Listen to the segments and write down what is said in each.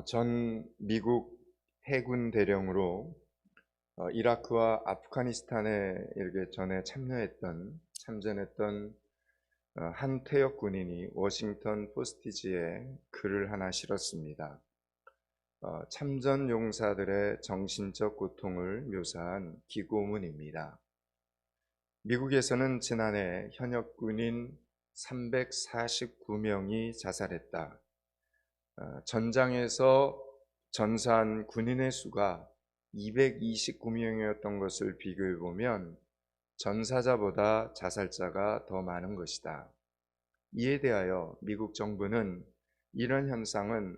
전 미국 해군 대령으로 이라크와 아프가니스탄에 이렇게 전에 참전했던 한 퇴역 군인이 워싱턴 포스티지에 글을 하나 실었습니다. 참전 용사들의 정신적 고통을 묘사한 기고문입니다. 미국에서는 지난해 현역 군인 349명이 자살했다. 전장에서 전사한 군인의 수가 229명이었던 것을 비교해 보면 전사자보다 자살자가 더 많은 것이다. 이에 대하여 미국 정부는 이런 현상은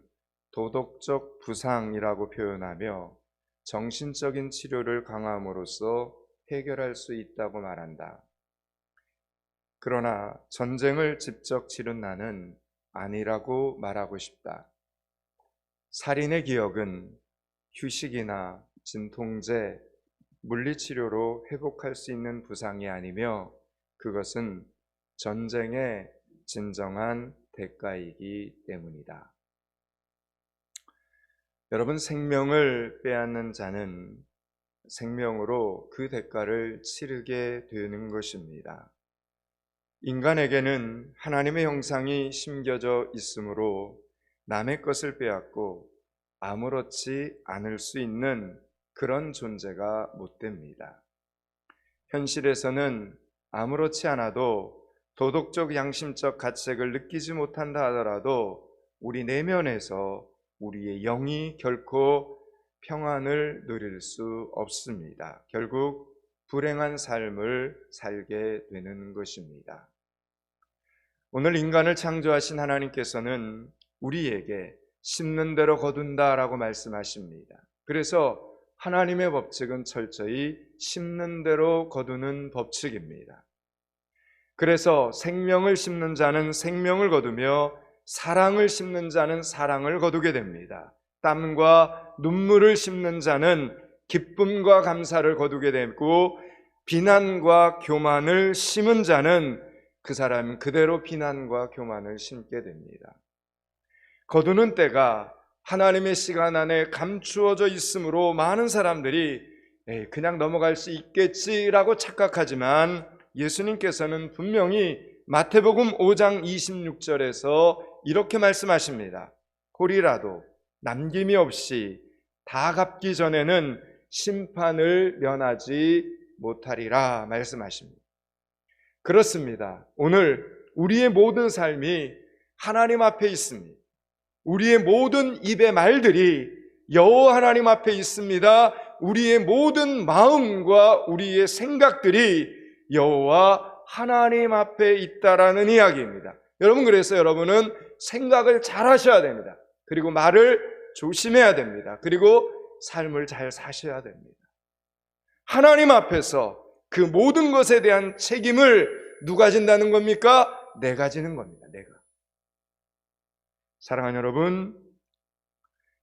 도덕적 부상이라고 표현하며 정신적인 치료를 강화함으로써 해결할 수 있다고 말한다. 그러나 전쟁을 직접 치른 나는 아니라고 말하고 싶다. 살인의 기억은 휴식이나 진통제, 물리치료로 회복할 수 있는 부상이 아니며 그것은 전쟁의 진정한 대가이기 때문이다. 여러분, 생명을 빼앗는 자는 생명으로 그 대가를 치르게 되는 것입니다. 인간에게는 하나님의 형상이 심겨져 있으므로 남의 것을 빼앗고 아무렇지 않을 수 있는 그런 존재가 못 됩니다. 현실에서는 아무렇지 않아도 도덕적 양심적 가책을 느끼지 못한다 하더라도 우리 내면에서 우리의 영이 결코 평안을 누릴 수 없습니다. 결국 불행한 삶을 살게 되는 것입니다. 오늘 인간을 창조하신 하나님께서는 우리에게 심는 대로 거둔다라고 말씀하십니다. 그래서 하나님의 법칙은 철저히 심는 대로 거두는 법칙입니다. 그래서 생명을 심는 자는 생명을 거두며 사랑을 심는 자는 사랑을 거두게 됩니다. 땀과 눈물을 심는 자는 기쁨과 감사를 거두게 되고 비난과 교만을 심은 자는 그 사람은 그대로 비난과 교만을 심게 됩니다. 거두는 때가 하나님의 시간 안에 감추어져 있으므로 많은 사람들이 그냥 넘어갈 수 있겠지라고 착각하지만 예수님께서는 분명히 마태복음 5장 26절에서 이렇게 말씀하십니다. 홀이라도 남김이 없이 다 갚기 전에는 심판을 면하지 못하리라 말씀하십니다. 그렇습니다. 오늘 우리의 모든 삶이 하나님 앞에 있습니다. 우리의 모든 입의 말들이 여호와 하나님 앞에 있습니다. 우리의 모든 마음과 우리의 생각들이 여호와 하나님 앞에 있다라는 이야기입니다. 여러분, 그래서 여러분은 생각을 잘 하셔야 됩니다. 그리고 말을 조심해야 됩니다. 그리고 삶을 잘 사셔야 됩니다. 하나님 앞에서 그 모든 것에 대한 책임을 누가 진다는 겁니까? 내가 지는 겁니다. 내가. 사랑하는 여러분,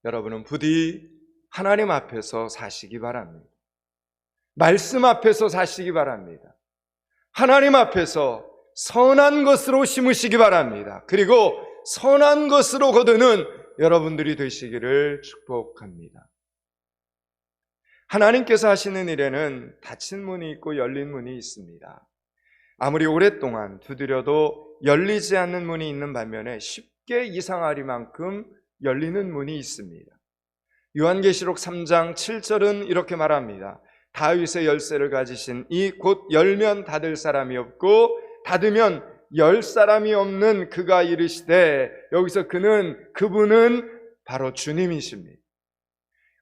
여러분은 부디 하나님 앞에서 사시기 바랍니다. 말씀 앞에서 사시기 바랍니다. 하나님 앞에서 선한 것으로 심으시기 바랍니다. 그리고 선한 것으로 거두는 여러분들이 되시기를 축복합니다. 하나님께서 하시는 일에는 닫힌 문이 있고 열린 문이 있습니다. 아무리 오랫동안 두드려도 열리지 않는 문이 있는 반면에 쉽게 이상하리만큼 열리는 문이 있습니다. 요한계시록 3장 7절은 이렇게 말합니다. 다윗의 열쇠를 가지신 이 곧 열면 닫을 사람이 없고 닫으면 열 사람이 없는 그가 이르시되, 여기서 그분은 바로 주님이십니다.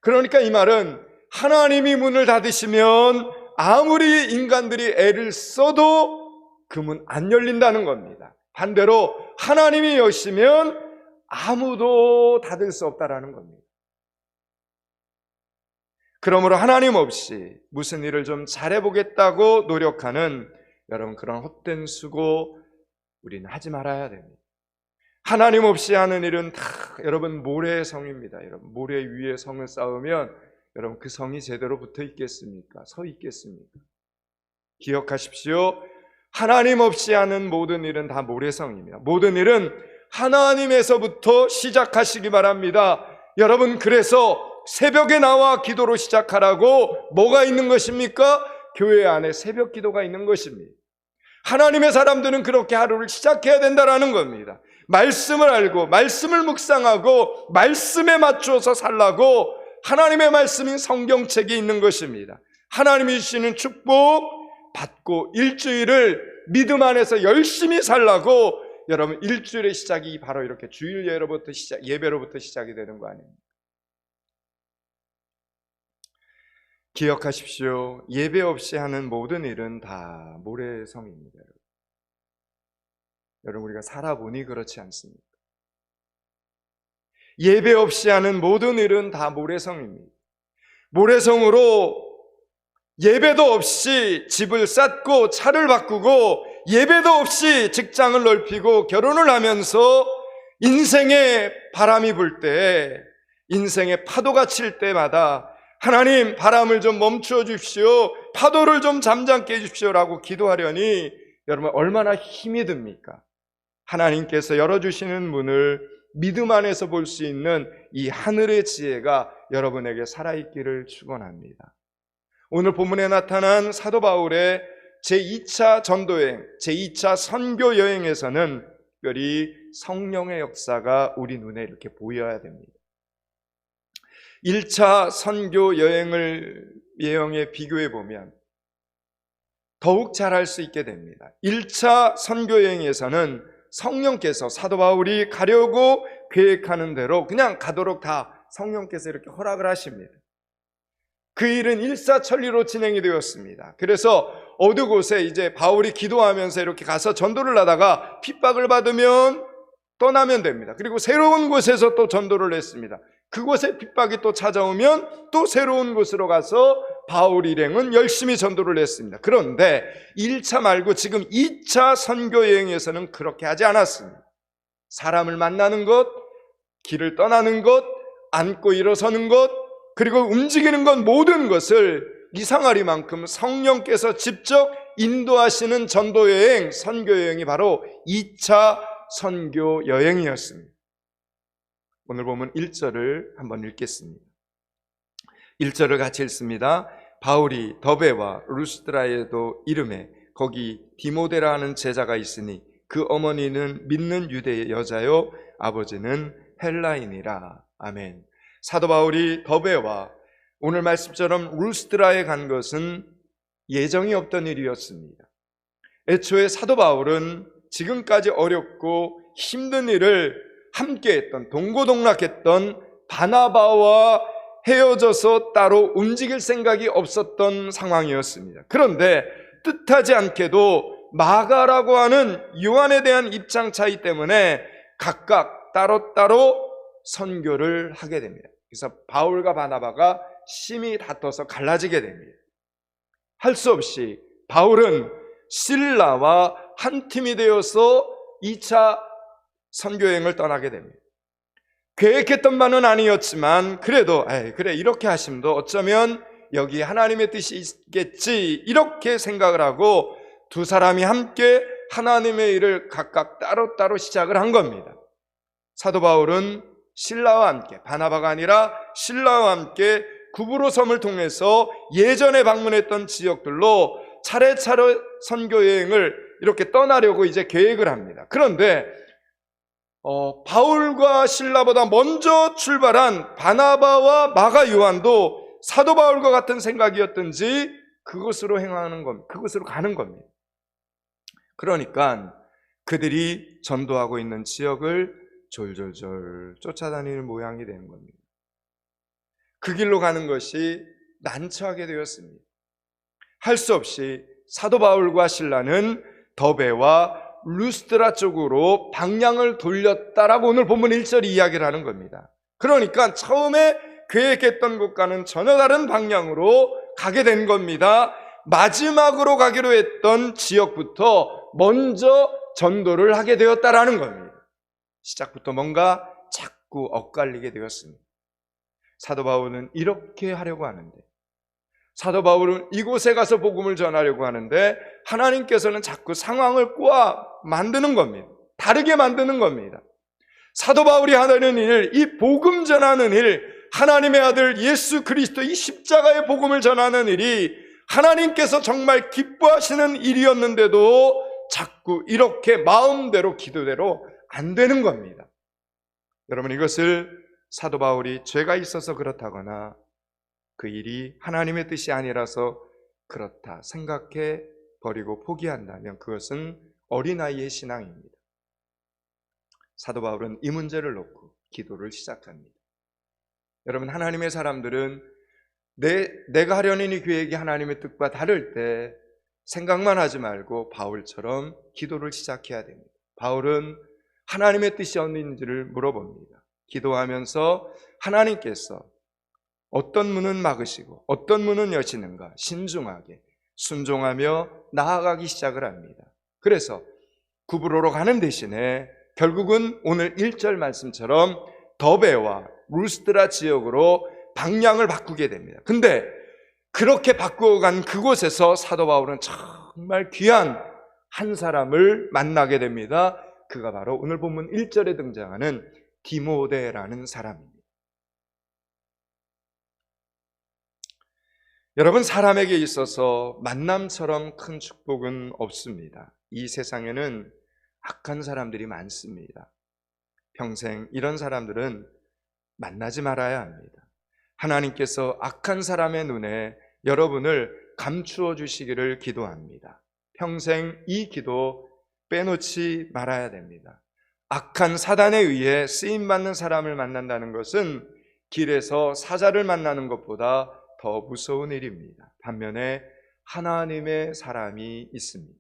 그러니까 이 말은 하나님이 문을 닫으시면 아무리 인간들이 애를 써도 그 문 안 열린다는 겁니다. 반대로 하나님이 여시면 아무도 닫을 수 없다라는 겁니다. 그러므로 하나님 없이 무슨 일을 좀 잘해보겠다고 노력하는 여러분, 그런 헛된 수고 우리는 하지 말아야 됩니다. 하나님 없이 하는 일은 다 여러분 모래의 성입니다. 여러분, 모래 위에 성을 쌓으면 여러분 그 성이 제대로 붙어 있겠습니까? 서 있겠습니까? 기억하십시오. 하나님 없이 하는 모든 일은 다 모래성입니다. 모든 일은 하나님에서부터 시작하시기 바랍니다. 여러분, 그래서 새벽에 나와 기도로 시작하라고 뭐가 있는 것입니까? 교회 안에 새벽 기도가 있는 것입니다. 하나님의 사람들은 그렇게 하루를 시작해야 된다라는 겁니다. 말씀을 알고 말씀을 묵상하고 말씀에 맞추어서 살라고 하나님의 말씀인 성경책에 있는 것입니다. 하나님이 주시는 축복 받고 일주일을 믿음 안에서 열심히 살라고 여러분, 일주일의 시작이 바로 이렇게 주일 예배로부터 시작이 되는 거 아닙니까? 기억하십시오. 예배 없이 하는 모든 일은 다 모래성입니다. 여러분, 우리가 살아보니 그렇지 않습니까? 예배 없이 하는 모든 일은 다 모래성입니다. 모래성으로 예배도 없이 집을 쌓고 차를 바꾸고 예배도 없이 직장을 넓히고 결혼을 하면서 인생의 바람이 불 때, 인생의 파도가 칠 때마다 하나님, 바람을 좀 멈추어 주십시오, 파도를 좀 잠잠게 해주십시오라고 기도하려니 여러분, 얼마나 힘이 듭니까? 하나님께서 열어주시는 문을 믿음 안에서 볼 수 있는 이 하늘의 지혜가 여러분에게 살아있기를 축원합니다. 오늘 본문에 나타난 사도 바울의 제2차 전도여행, 제2차 선교 여행에서는 특별히 성령의 역사가 우리 눈에 이렇게 보여야 됩니다. 1차 선교 여행에 비교해 보면 더욱 잘할 수 있게 됩니다. 1차 선교 여행에서는 성령께서 사도 바울이 가려고 계획하는 대로 그냥 가도록 다 성령께서 이렇게 허락을 하십니다. 그 일은 일사천리로 진행이 되었습니다. 그래서 어느 곳에 이제 바울이 기도하면서 이렇게 가서 전도를 하다가 핍박을 받으면 떠나면 됩니다. 그리고 새로운 곳에서 또 전도를 했습니다. 그곳에 핍박이 또 찾아오면 또 새로운 곳으로 가서 바울 일행은 열심히 전도를 했습니다. 그런데 1차 말고 지금 2차 선교 여행에서는 그렇게 하지 않았습니다. 사람을 만나는 것, 길을 떠나는 것, 앉고 일어서는 것, 그리고 움직이는 것, 모든 것을 이상하리만큼 성령께서 직접 인도하시는 전도 여행, 선교 여행이 바로 2차 선교 여행이었습니다. 오늘 보면 1절을 한번 읽겠습니다. 1절을 같이 읽습니다. 바울이 더베와 루스드라에도 이름에 거기 디모데라 하는 제자가 있으니 그 어머니는 믿는 유대의 여자요 아버지는 헬라인이라. 아멘. 사도 바울이 더베와 오늘 말씀처럼 루스드라에 간 것은 예정이 없던 일이었습니다. 애초에 사도 바울은 지금까지 어렵고 힘든 일을 함께했던, 동고동락했던 바나바와 헤어져서 따로 움직일 생각이 없었던 상황이었습니다. 그런데 뜻하지 않게도 마가라고 하는 요한에 대한 입장 차이 때문에 각각 따로따로 선교를 하게 됩니다. 그래서 바울과 바나바가 심히 다퉈서 갈라지게 됩니다. 할 수 없이 바울은 실라와 한 팀이 되어서 2차 선교여행을 떠나게 됩니다. 계획했던 바는 아니었지만 그래도 그래 이렇게 하심도 어쩌면 여기 하나님의 뜻이 있겠지 이렇게 생각을 하고 두 사람이 함께 하나님의 일을 각각 따로따로 시작을 한 겁니다. 사도 바울은 실라와 함께, 바나바가 아니라 실라와 함께 구브로 섬을 통해서 예전에 방문했던 지역들로 차례차례 선교여행을 이렇게 떠나려고 이제 계획을 합니다. 그런데 바울과 실라보다 먼저 출발한 바나바와 마가 요한도 사도 바울과 같은 생각이었든지 그곳으로 그곳으로 가는 겁니다. 그러니까 그들이 전도하고 있는 지역을 졸졸졸 쫓아다니는 모양이 되는 겁니다. 그 길로 가는 것이 난처하게 되었습니다. 할 수 없이 사도 바울과 실라는 더베와 루스드라 쪽으로 방향을 돌렸다라고 오늘 본문 1절이 이야기를 하는 겁니다. 그러니까 처음에 계획했던 곳과는 전혀 다른 방향으로 가게 된 겁니다. 마지막으로 가기로 했던 지역부터 먼저 전도를 하게 되었다라는 겁니다. 시작부터 뭔가 자꾸 엇갈리게 되었습니다. 사도 바울은 이렇게 하려고 하는데, 사도 바울은 이곳에 가서 복음을 전하려고 하는데 하나님께서는 자꾸 상황을 꼬아 만드는 겁니다. 다르게 만드는 겁니다. 사도 바울이 하는 일, 이 복음 전하는 일, 하나님의 아들 예수 그리스도 이 십자가의 복음을 전하는 일이 하나님께서 정말 기뻐하시는 일이었는데도 자꾸 이렇게 마음대로 기도대로 안 되는 겁니다. 여러분, 이것을 사도 바울이 죄가 있어서 그렇다거나 그 일이 하나님의 뜻이 아니라서 그렇다 생각해 버리고 포기한다면 그것은 어린아이의 신앙입니다. 사도 바울은 이 문제를 놓고 기도를 시작합니다. 여러분, 하나님의 사람들은 내가 하려는 이 계획이 하나님의 뜻과 다를 때 생각만 하지 말고 바울처럼 기도를 시작해야 됩니다. 바울은 하나님의 뜻이 어딘지를 물어봅니다. 기도하면서 하나님께서 어떤 문은 막으시고 어떤 문은 여시는가 신중하게 순종하며 나아가기 시작을 합니다. 그래서 구브로로 가는 대신에 결국은 오늘 1절 말씀처럼 더베와 루스드라 지역으로 방향을 바꾸게 됩니다. 근데 그렇게 바꾸어 간 그곳에서 사도 바울은 정말 귀한 한 사람을 만나게 됩니다. 그가 바로 오늘 본문 1절에 등장하는 디모데라는 사람입니다. 여러분, 사람에게 있어서 만남처럼 큰 축복은 없습니다. 이 세상에는 악한 사람들이 많습니다. 평생 이런 사람들은 만나지 말아야 합니다. 하나님께서 악한 사람의 눈에 여러분을 감추어 주시기를 기도합니다. 평생 이 기도 빼놓지 말아야 됩니다. 악한 사단에 의해 쓰임받는 사람을 만난다는 것은 길에서 사자를 만나는 것보다 더 무서운 일입니다. 반면에 하나님의 사람이 있습니다.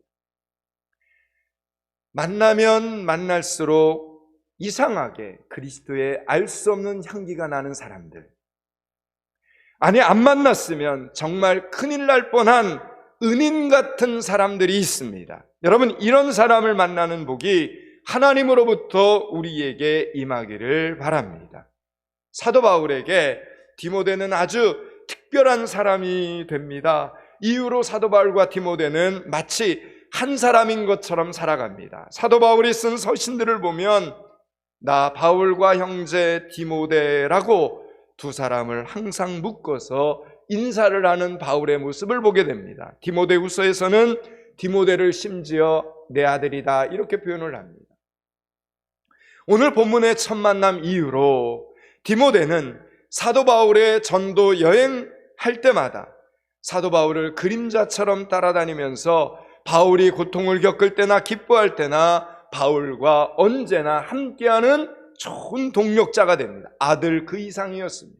만나면 만날수록 이상하게 그리스도의 알 수 없는 향기가 나는 사람들, 아니 안 만났으면 정말 큰일 날 뻔한 은인 같은 사람들이 있습니다. 여러분, 이런 사람을 만나는 복이 하나님으로부터 우리에게 임하기를 바랍니다. 사도 바울에게 디모데는 아주 특별한 사람이 됩니다. 이후로 사도 바울과 디모데는 마치 한 사람인 것처럼 살아갑니다. 사도 바울이 쓴 서신들을 보면 나 바울과 형제 디모데라고 두 사람을 항상 묶어서 인사를 하는 바울의 모습을 보게 됩니다. 디모데후서에서는 디모데를 심지어 내 아들이다 이렇게 표현을 합니다. 오늘 본문의 첫 만남 이후로 디모데는 사도 바울의 전도 여행할 때마다 사도 바울을 그림자처럼 따라다니면서 바울이 고통을 겪을 때나 기뻐할 때나 바울과 언제나 함께하는 좋은 동력자가 됩니다. 아들 그 이상이었습니다.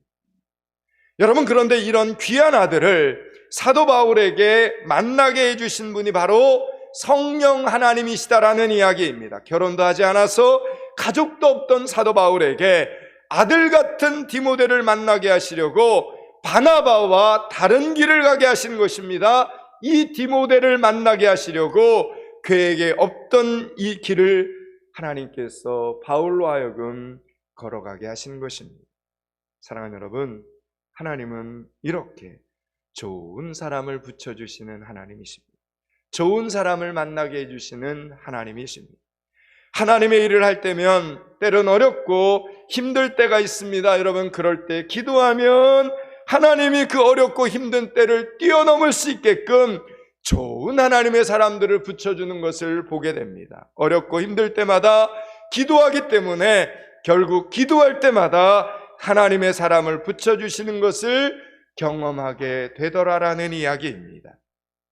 여러분, 그런데 이런 귀한 아들을 사도 바울에게 만나게 해주신 분이 바로 성령 하나님이시다라는 이야기입니다. 결혼도 하지 않아서 가족도 없던 사도 바울에게 아들 같은 디모데를 만나게 하시려고 바나바와 다른 길을 가게 하신 것입니다. 이 디모데를 만나게 하시려고 그에게 없던 이 길을 하나님께서 바울로 하여금 걸어가게 하신 것입니다. 사랑하는 여러분, 하나님은 이렇게 좋은 사람을 붙여주시는 하나님이십니다. 좋은 사람을 만나게 해주시는 하나님이십니다. 하나님의 일을 할 때면 때론 어렵고 힘들 때가 있습니다. 여러분, 그럴 때 기도하면 하나님이 그 어렵고 힘든 때를 뛰어넘을 수 있게끔 좋은 하나님의 사람들을 붙여주는 것을 보게 됩니다. 어렵고 힘들 때마다 기도하기 때문에 결국 기도할 때마다 하나님의 사람을 붙여주시는 것을 경험하게 되더라라는 이야기입니다.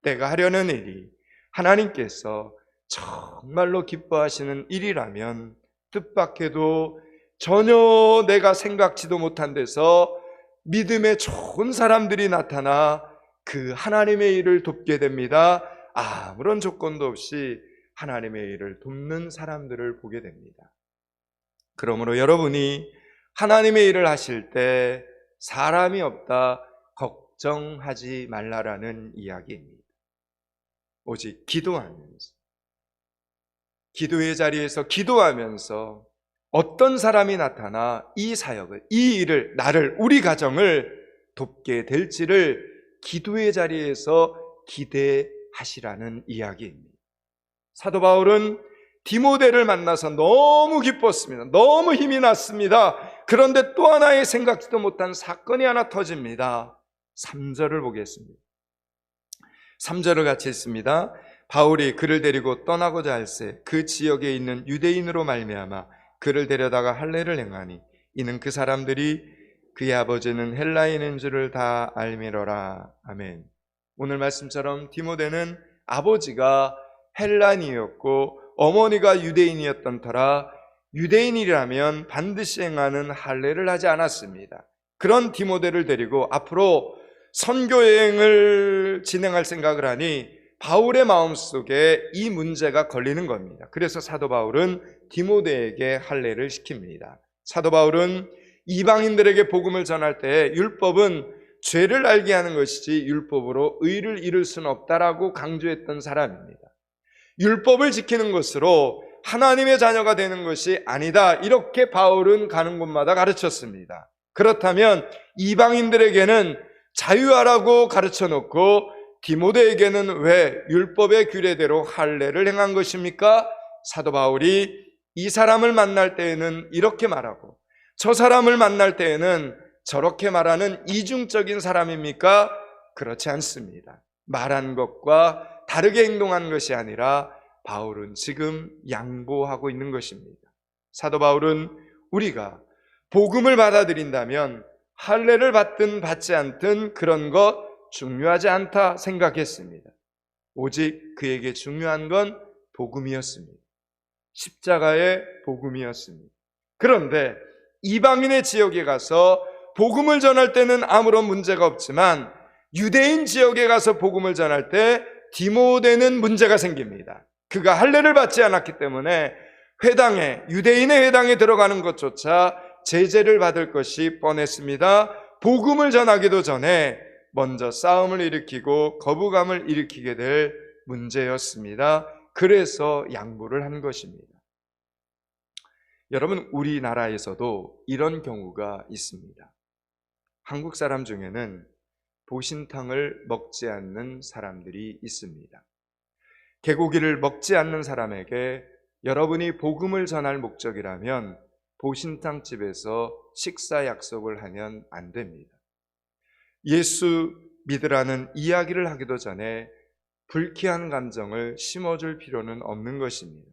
내가 하려는 일이 하나님께서 정말로 기뻐하시는 일이라면 뜻밖에도 전혀 내가 생각지도 못한 데서 믿음의 좋은 사람들이 나타나 그 하나님의 일을 돕게 됩니다. 아무런 조건도 없이 하나님의 일을 돕는 사람들을 보게 됩니다. 그러므로 여러분이 하나님의 일을 하실 때 사람이 없다 걱정하지 말라라는 이야기입니다. 오직 기도하면서, 기도의 자리에서 기도하면서 어떤 사람이 나타나 이 사역을, 이 일을, 나를, 우리 가정을 돕게 될지를 기도의 자리에서 기대하시라는 이야기입니다. 사도 바울은 디모데를 만나서 너무 기뻤습니다. 너무 힘이 났습니다. 그런데 또 하나의 생각지도 못한 사건이 하나 터집니다. 3절을 보겠습니다. 3절을 같이 읽습니다. 바울이 그를 데리고 떠나고자 할새 그 지역에 있는 유대인으로 말미암아 그를 데려다가 할례를 행하니 이는 그 사람들이 그의 아버지는 헬라인인 줄을 다 알미러라. 아멘. 오늘 말씀처럼 디모데는 아버지가 헬라인이었고 어머니가 유대인이었던 터라 유대인이라면 반드시 행하는 할례를 하지 않았습니다. 그런 디모데를 데리고 앞으로 선교 여행을 진행할 생각을 하니 바울의 마음속에 이 문제가 걸리는 겁니다. 그래서 사도 바울은 디모데에게 할례를 시킵니다. 사도 바울은 이방인들에게 복음을 전할 때 율법은 죄를 알게 하는 것이지 율법으로 의를 이룰 수는 없다라고 강조했던 사람입니다. 율법을 지키는 것으로 하나님의 자녀가 되는 것이 아니다, 이렇게 바울은 가는 곳마다 가르쳤습니다. 그렇다면 이방인들에게는 자유하라고 가르쳐 놓고 디모데에게는 왜 율법의 규례대로 할례를 행한 것입니까? 사도 바울이 이 사람을 만날 때에는 이렇게 말하고 저 사람을 만날 때에는 저렇게 말하는 이중적인 사람입니까? 그렇지 않습니다. 말한 것과 다르게 행동한 것이 아니라 바울은 지금 양보하고 있는 것입니다. 사도 바울은 우리가 복음을 받아들인다면 할례를 받든 받지 않든 그런 것 중요하지 않다 생각했습니다. 오직 그에게 중요한 건 복음이었습니다. 십자가의 복음이었습니다. 그런데 이방인의 지역에 가서 복음을 전할 때는 아무런 문제가 없지만 유대인 지역에 가서 복음을 전할 때 디모데는 문제가 생깁니다. 그가 할례를 받지 않았기 때문에 유대인의 회당에 들어가는 것조차 제재를 받을 것이 뻔했습니다. 복음을 전하기도 전에 먼저 싸움을 일으키고 거부감을 일으키게 될 문제였습니다. 그래서 양보를 한 것입니다. 여러분, 우리나라에서도 이런 경우가 있습니다. 한국 사람 중에는 보신탕을 먹지 않는 사람들이 있습니다. 개고기를 먹지 않는 사람에게 여러분이 복음을 전할 목적이라면 보신탕집에서 식사 약속을 하면 안 됩니다. 예수 믿으라는 이야기를 하기도 전에 불쾌한 감정을 심어줄 필요는 없는 것입니다.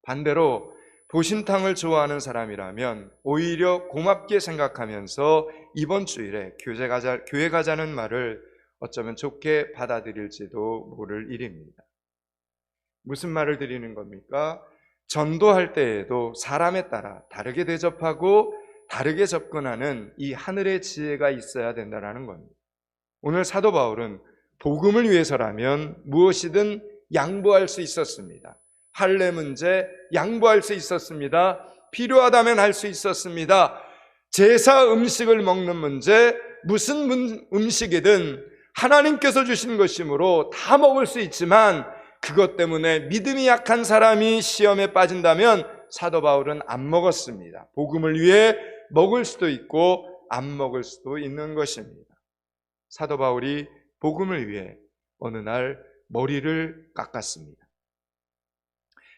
반대로 보신탕을 좋아하는 사람이라면 오히려 고맙게 생각하면서 이번 주일에 교회 가자는 말을 어쩌면 좋게 받아들일지도 모를 일입니다. 무슨 말을 드리는 겁니까? 전도할 때에도 사람에 따라 다르게 대접하고 다르게 접근하는 이 하늘의 지혜가 있어야 된다는 겁니다. 오늘 사도 바울은 복음을 위해서라면 무엇이든 양보할 수 있었습니다. 할례 문제 양보할 수 있었습니다. 필요하다면 할 수 있었습니다. 제사 음식을 먹는 문제, 무슨 음식이든 하나님께서 주신 것이므로 다 먹을 수 있지만 그것 때문에 믿음이 약한 사람이 시험에 빠진다면 사도 바울은 안 먹었습니다. 복음을 위해 먹을 수도 있고 안 먹을 수도 있는 것입니다. 사도 바울이 복음을 위해 어느 날 머리를 깎았습니다.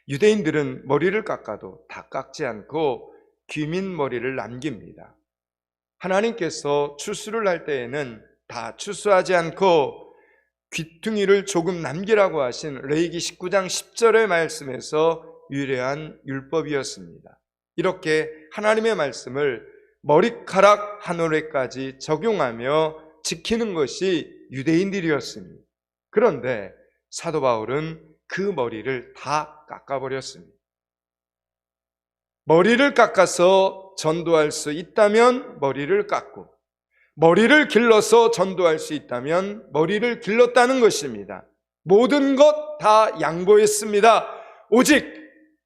유대인들은 머리를 깎아도 다 깎지 않고 귀민 머리를 남깁니다. 하나님께서 추수를 할 때에는 다 추수하지 않고 귀퉁이를 조금 남기라고 하신 레위기 19장 10절의 말씀에서 유래한 율법이었습니다. 이렇게 하나님의 말씀을 머리카락 한 올에까지 적용하며 지키는 것이 유대인들이었습니다. 그런데 사도 바울은 그 머리를 다 깎아버렸습니다. 머리를 깎아서 전도할 수 있다면 머리를 깎고 머리를 길러서 전도할 수 있다면 머리를 길렀다는 것입니다. 모든 것 다 양보했습니다. 오직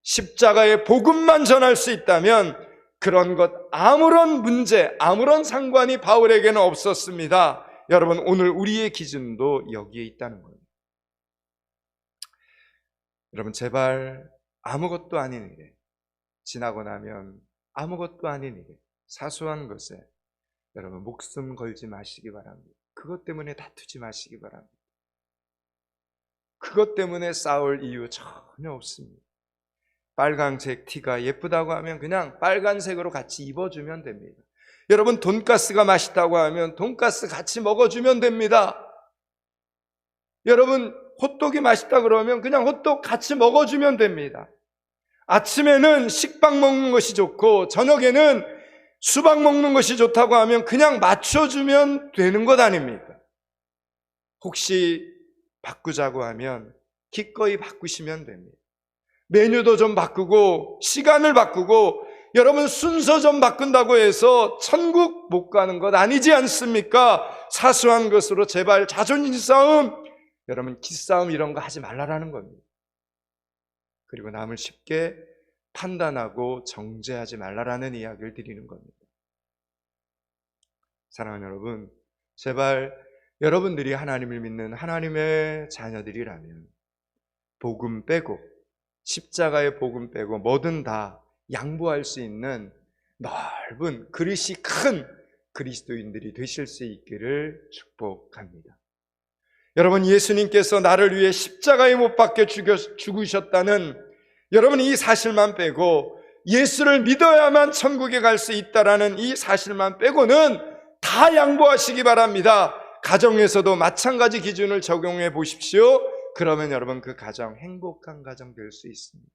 십자가의 복음만 전할 수 있다면 그런 것 아무런 문제, 아무런 상관이 바울에게는 없었습니다. 여러분, 오늘 우리의 기준도 여기에 있다는 거예요. 여러분, 제발 아무것도 아닌 일에, 지나고 나면 아무것도 아닌 일에, 사소한 것에 여러분 목숨 걸지 마시기 바랍니다. 그것 때문에 다투지 마시기 바랍니다. 그것 때문에 싸울 이유 전혀 없습니다. 빨간색 티가 예쁘다고 하면 그냥 빨간색으로 같이 입어주면 됩니다. 여러분, 돈가스가 맛있다고 하면 돈가스 같이 먹어주면 됩니다. 여러분, 호떡이 맛있다 그러면 그냥 호떡 같이 먹어주면 됩니다. 아침에는 식빵 먹는 것이 좋고 저녁에는 수박 먹는 것이 좋다고 하면 그냥 맞춰주면 되는 것 아닙니까? 혹시 바꾸자고 하면 기꺼이 바꾸시면 됩니다. 메뉴도 좀 바꾸고 시간을 바꾸고, 여러분 순서 좀 바꾼다고 해서 천국 못 가는 것 아니지 않습니까? 사소한 것으로 제발 자존심 싸움, 여러분 기싸움 이런 거 하지 말라라는 겁니다. 그리고 남을 쉽게 판단하고 정죄하지 말라라는 이야기를 드리는 겁니다. 사랑하는 여러분, 제발 여러분들이 하나님을 믿는 하나님의 자녀들이라면 복음 빼고, 십자가의 복음 빼고 뭐든 다 양보할 수 있는 넓은 그릇이 큰 그리스도인들이 되실 수 있기를 축복합니다. 여러분, 예수님께서 나를 위해 십자가에 못 박혀 죽으셨다는 여러분 이 사실만 빼고, 예수를 믿어야만 천국에 갈 수 있다라는 이 사실만 빼고는 다 양보하시기 바랍니다. 가정에서도 마찬가지 기준을 적용해 보십시오. 그러면 여러분 그 가정 행복한 가정 될 수 있습니다.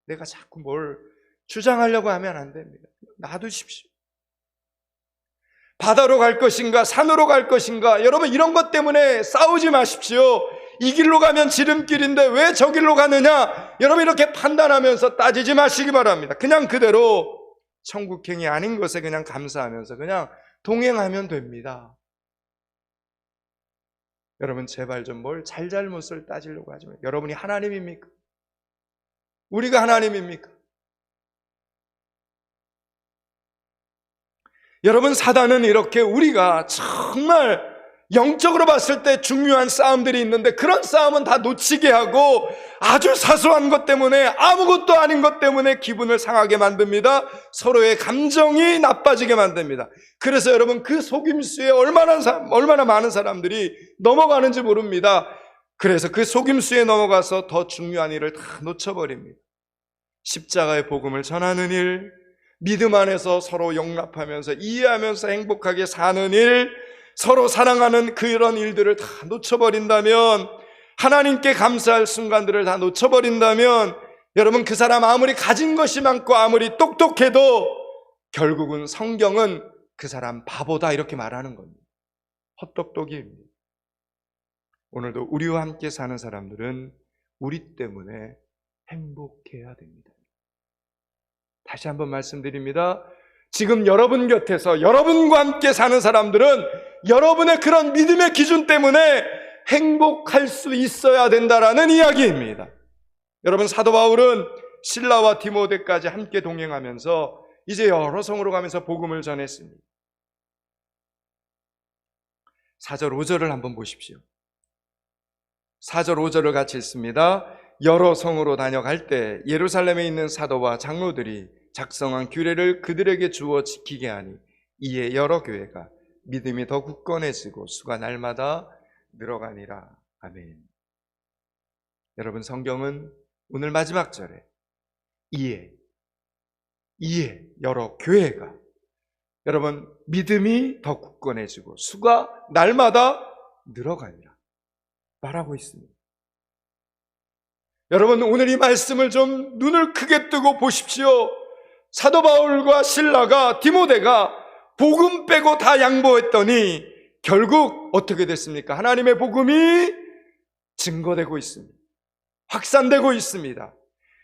내가 자꾸 뭘 주장하려고 하면 안 됩니다. 놔두십시오. 바다로 갈 것인가 산으로 갈 것인가, 여러분 이런 것 때문에 싸우지 마십시오. 이 길로 가면 지름길인데 왜 저 길로 가느냐, 여러분 이렇게 판단하면서 따지지 마시기 바랍니다. 그냥 그대로 천국행이 아닌 것에 그냥 감사하면서 그냥 동행하면 됩니다. 여러분 제발 좀 뭘 잘잘못을 따지려고 하지 마세요. 여러분이 하나님입니까? 우리가 하나님입니까? 여러분, 사단은 이렇게 우리가 정말 영적으로 봤을 때 중요한 싸움들이 있는데 그런 싸움은 다 놓치게 하고 아주 사소한 것 때문에, 아무것도 아닌 것 때문에 기분을 상하게 만듭니다. 서로의 감정이 나빠지게 만듭니다. 그래서 여러분 그 속임수에 얼마나 많은 사람들이 넘어가는지 모릅니다. 그래서 그 속임수에 넘어가서 더 중요한 일을 다 놓쳐버립니다. 십자가의 복음을 전하는 일, 믿음 안에서 서로 용납하면서 이해하면서 행복하게 사는 일, 서로 사랑하는 그런 일들을 다 놓쳐버린다면, 하나님께 감사할 순간들을 다 놓쳐버린다면, 여러분 그 사람 아무리 가진 것이 많고 아무리 똑똑해도 결국은 성경은 그 사람 바보다 이렇게 말하는 겁니다. 헛똑똑이입니다. 오늘도 우리와 함께 사는 사람들은 우리 때문에 행복해야 됩니다. 다시 한번 말씀드립니다. 지금 여러분 곁에서 여러분과 함께 사는 사람들은 여러분의 그런 믿음의 기준 때문에 행복할 수 있어야 된다라는 이야기입니다. 여러분, 사도 바울은 실라와 디모데까지 함께 동행하면서 이제 여러 성으로 가면서 복음을 전했습니다. 4절 5절을 한번 보십시오. 4절 5절을 같이 읽습니다. 여러 성으로 다녀갈 때 예루살렘에 있는 사도와 장로들이 작성한 규례를 그들에게 주어 지키게 하니 이에 여러 교회가 믿음이 더 굳건해지고 수가 날마다 늘어가니라. 아멘. 여러분, 성경은 오늘 마지막 절에 이에 여러 교회가, 여러분 믿음이 더 굳건해지고 수가 날마다 늘어가니라 말하고 있습니다. 여러분, 오늘 이 말씀을 좀 눈을 크게 뜨고 보십시오. 사도 바울과 실라가, 디모데가 복음 빼고 다 양보했더니 결국 어떻게 됐습니까? 하나님의 복음이 증거되고 있습니다. 확산되고 있습니다.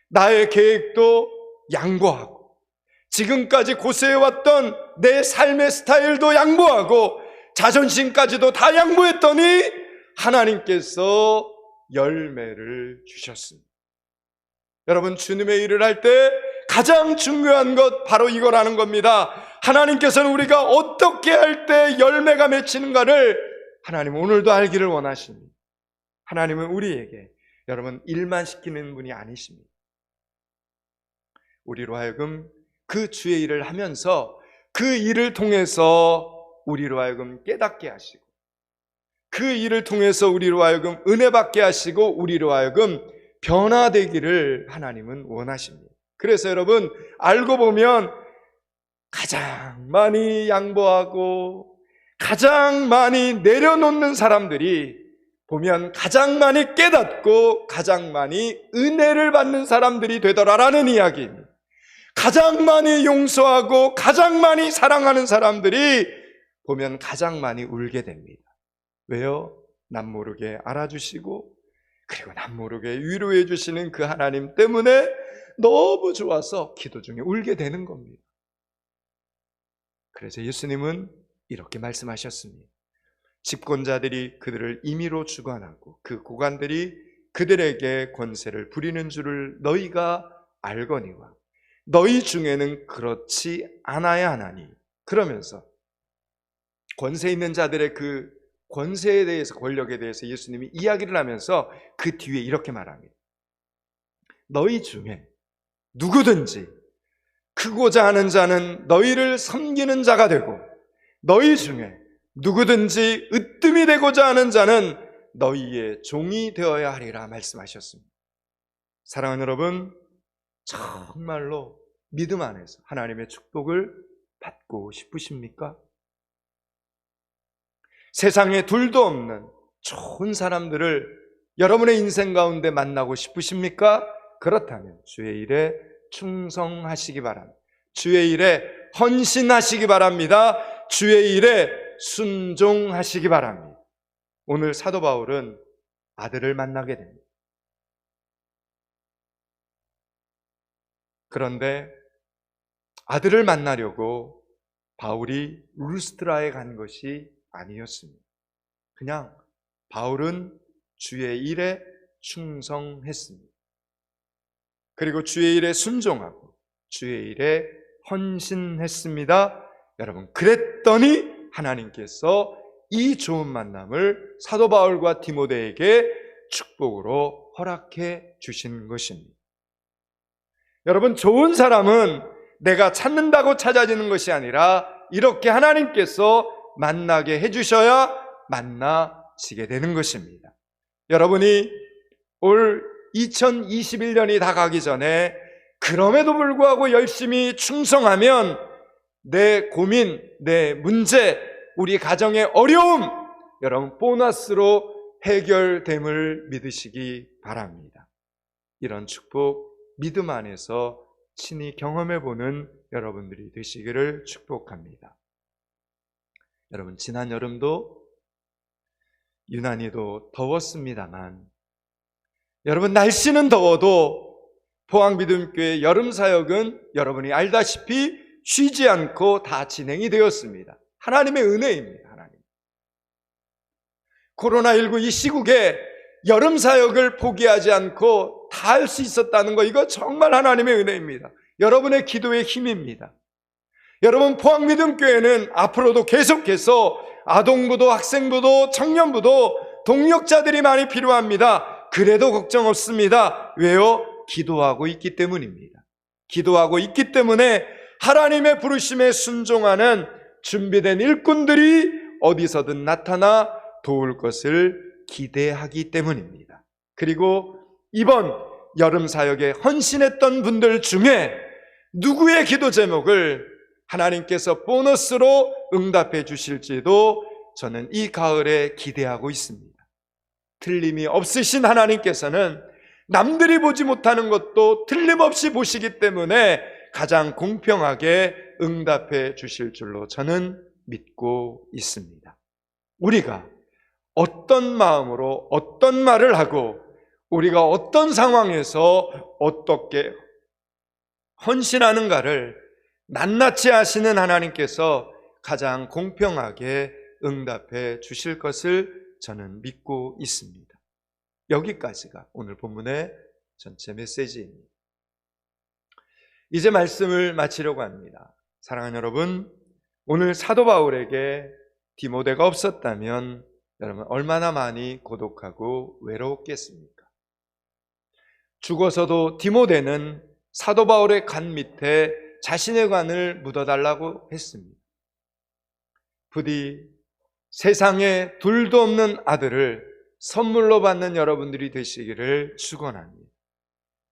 나의 계획도 양보하고, 지금까지 고수해왔던 내 삶의 스타일도 양보하고, 자존심까지도 다 양보했더니 하나님께서 열매를 주셨습니다. 여러분, 주님의 일을 할 때 가장 중요한 것 바로 이거라는 겁니다. 하나님께서는 우리가 어떻게 할 때 열매가 맺히는가를 하나님 오늘도 알기를 원하십니다. 하나님은 우리에게 여러분 일만 시키는 분이 아니십니다. 우리로 하여금 그 주의 일을 하면서 그 일을 통해서 우리로 하여금 깨닫게 하시고, 그 일을 통해서 우리로 하여금 은혜 받게 하시고, 우리로 하여금 변화되기를 하나님은 원하십니다. 그래서 여러분, 알고 보면 가장 많이 양보하고 가장 많이 내려놓는 사람들이 보면 가장 많이 깨닫고 가장 많이 은혜를 받는 사람들이 되더라라는 이야기입니다. 가장 많이 용서하고 가장 많이 사랑하는 사람들이 보면 가장 많이 울게 됩니다. 왜요? 남 모르게 알아주시고 그리고 남 모르게 위로해 주시는 그 하나님 때문에 너무 좋아서 기도 중에 울게 되는 겁니다. 그래서 예수님은 이렇게 말씀하셨습니다. 집권자들이 그들을 임의로 주관하고 그 고관들이 그들에게 권세를 부리는 줄을 너희가 알거니와 너희 중에는 그렇지 않아야 하나니. 그러면서 권세 있는 자들의 그 권세에 대해서, 권력에 대해서 예수님이 이야기를 하면서 그 뒤에 이렇게 말합니다. 너희 중에 누구든지 크고자 하는 자는 너희를 섬기는 자가 되고 너희 중에 누구든지 으뜸이 되고자 하는 자는 너희의 종이 되어야 하리라 말씀하셨습니다. 사랑하는 여러분, 정말로 믿음 안에서 하나님의 축복을 받고 싶으십니까? 세상에 둘도 없는 좋은 사람들을 여러분의 인생 가운데 만나고 싶으십니까? 그렇다면 주의 일에 충성하시기 바랍니다. 주의 일에 헌신하시기 바랍니다. 주의 일에 순종하시기 바랍니다. 오늘 사도 바울은 아들을 만나게 됩니다. 그런데 아들을 만나려고 바울이 루스트라에 간 것이 아니었습니다. 그냥 바울은 주의 일에 충성했습니다. 그리고 주의 일에 순종하고 주의 일에 헌신했습니다. 여러분, 그랬더니 하나님께서 이 좋은 만남을 사도 바울과 디모데에게 축복으로 허락해 주신 것입니다. 여러분, 좋은 사람은 내가 찾는다고 찾아지는 것이 아니라 이렇게 하나님께서 만나게 해주셔야 만나지게 되는 것입니다. 여러분이 올 2021년이 다 가기 전에 그럼에도 불구하고 열심히 충성하면 내 고민, 내 문제, 우리 가정의 어려움, 여러분 보너스로 해결됨을 믿으시기 바랍니다. 이런 축복 믿음 안에서 친히 경험해보는 여러분들이 되시기를 축복합니다. 여러분, 지난 여름도 유난히도 더웠습니다만 여러분, 날씨는 더워도 포항미듬교회 여름사역은 여러분이 알다시피 쉬지 않고 다 진행이 되었습니다. 하나님의 은혜입니다. 하나님. 코로나19 이 시국에 여름사역을 포기하지 않고 다 할 수 있었다는 거, 이거 정말 하나님의 은혜입니다. 여러분의 기도의 힘입니다. 여러분, 포항미듬교회는 앞으로도 계속해서 아동부도 학생부도 청년부도 동력자들이 많이 필요합니다. 그래도 걱정 없습니다. 왜요? 기도하고 있기 때문입니다. 기도하고 있기 때문에 하나님의 부르심에 순종하는 준비된 일꾼들이 어디서든 나타나 도울 것을 기대하기 때문입니다. 그리고 이번 여름 사역에 헌신했던 분들 중에 누구의 기도 제목을 하나님께서 보너스로 응답해 주실지도 저는 이 가을에 기대하고 있습니다. 틀림이 없으신 하나님께서는 남들이 보지 못하는 것도 틀림없이 보시기 때문에 가장 공평하게 응답해 주실 줄로 저는 믿고 있습니다. 우리가 어떤 마음으로 어떤 말을 하고 우리가 어떤 상황에서 어떻게 헌신하는가를 낱낱이 아시는 하나님께서 가장 공평하게 응답해 주실 것을 저는 믿고 있습니다. 여기까지가 오늘 본문의 전체 메시지입니다. 이제 말씀을 마치려고 합니다. 사랑하는 여러분, 오늘 사도 바울에게 디모데가 없었다면 여러분 얼마나 많이 고독하고 외로웠겠습니까? 죽어서도 디모데는 사도 바울의 간 밑에 자신의 관을 묻어달라고 했습니다. 부디 세상에 둘도 없는 아들을 선물로 받는 여러분들이 되시기를 축원합니다.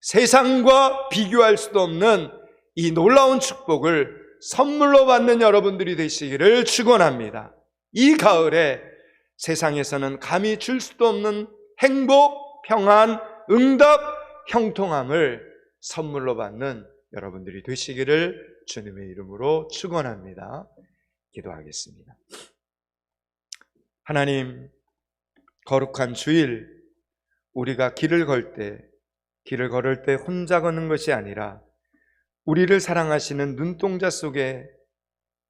세상과 비교할 수도 없는 이 놀라운 축복을 선물로 받는 여러분들이 되시기를 축원합니다. 이 가을에 세상에서는 감히 줄 수도 없는 행복, 평안, 응답, 형통함을 선물로 받는 여러분들이 되시기를 주님의 이름으로 축원합니다. 기도하겠습니다. 하나님, 거룩한 주일, 우리가 길을 걸을 때 혼자 걷는 것이 아니라 우리를 사랑하시는 눈동자 속에,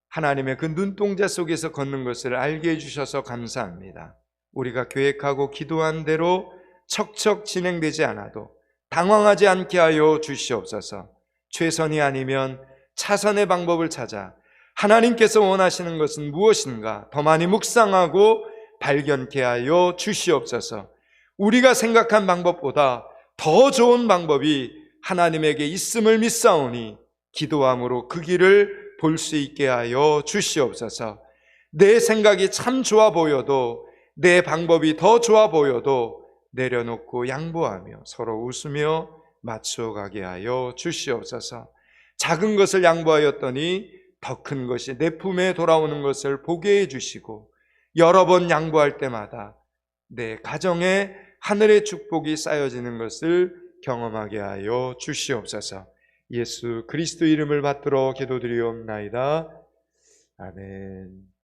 하나님의 그 눈동자 속에서 걷는 것을 알게 해주셔서 감사합니다. 우리가 계획하고 기도한 대로 척척 진행되지 않아도 당황하지 않게 하여 주시옵소서. 최선이 아니면 차선의 방법을 찾아 하나님께서 원하시는 것은 무엇인가 더 많이 묵상하고 발견케 하여 주시옵소서. 우리가 생각한 방법보다 더 좋은 방법이 하나님에게 있음을 믿사오니 기도함으로 그 길을 볼 수 있게 하여 주시옵소서. 내 생각이 참 좋아 보여도, 내 방법이 더 좋아 보여도 내려놓고 양보하며 서로 웃으며 맞춰가게 하여 주시옵소서. 작은 것을 양보하였더니 더 큰 것이 내 품에 돌아오는 것을 보게 해주시고, 여러 번 양보할 때마다 내 가정에 하늘의 축복이 쌓여지는 것을 경험하게 하여 주시옵소서. 예수 그리스도 이름을 받들어 기도드리옵나이다. 아멘.